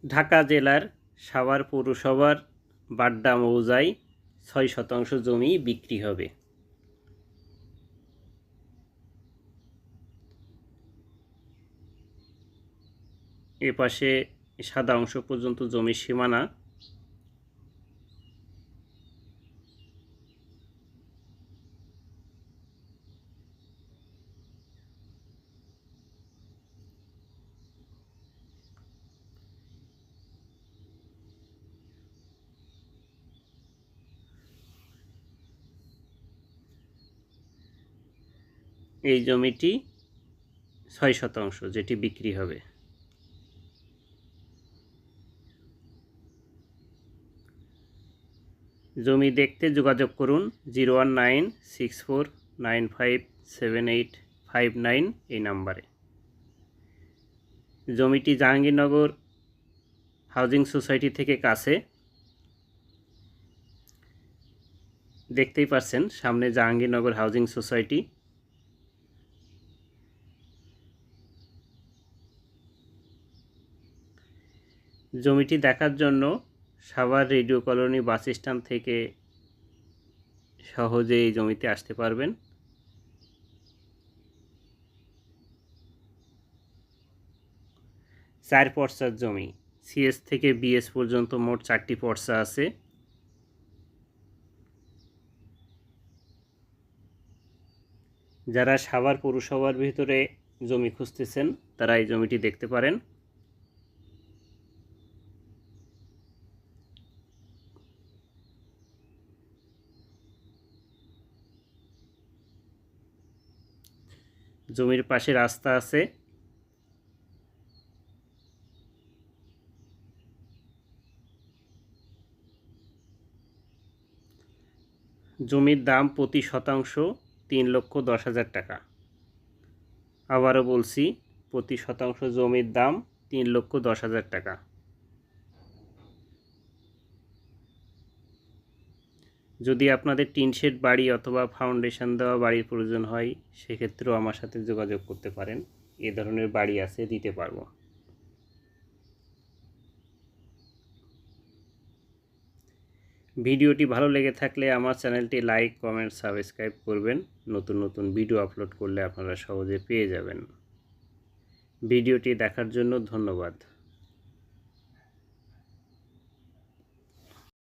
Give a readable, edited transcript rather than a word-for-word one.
ঢাকা জেলার সাভার পৌরসভার বাড্ডা মৌজায় ৬% জমি বিক্রি হবে। এপাশে সাদা অংশ পর্যন্ত জমির সীমানা। এই জমিটি ৬% যেটি বিক্রি হবে। জমি দেখতে যোগাযোগ করুন 01964957859 এই নাম্বারে। জমিটি জাহাঙ্গীরনগর হাউজিং সোসাইটি থেকে কাছে, দেখতেই পাচ্ছেন সামনে জাহাঙ্গীরনগর হাউজিং সোসাইটি। জমিটি দেখার জন্য Savar radio colony bus stand থেকে সহজে এই জমিতে আসতে পারবেন। চার পর্সার জমি, সিএস থেকে বিএস পর্যন্ত মোট 4টি পর্সা আছে। যারা সাভার পৌরসভার ভিতরে জমি খুঁজতেছেন তারা এই জমিটি দেখতে পারেন। জমির পাশে রাস্তা আছে। জমির দাম প্রতি শতাংশ 3,10,000 টাকা। আবারও বলছি, প্রতি শতাংশ জমির দাম 3,10,000 টাকা। যদি আপনাদের টিন শেড বাড়ি অথবা ফাউন্ডেশন দেওয়া বাড়ির প্রয়োজন হয় সেক্ষেত্রেও আমার সাথে যোগাযোগ করতে পারেন। এ ধরনের বাড়ি আছে, দিতে পারবো। ভিডিওটি ভালো লেগে থাকলে আমার চ্যানেলটি লাইক, কমেন্ট, সাবস্ক্রাইব করবেন। নতুন নতুন ভিডিও আপলোড করলে আপনারা সহজে পেয়ে যাবেন। ভিডিওটি দেখার জন্য ধন্যবাদ।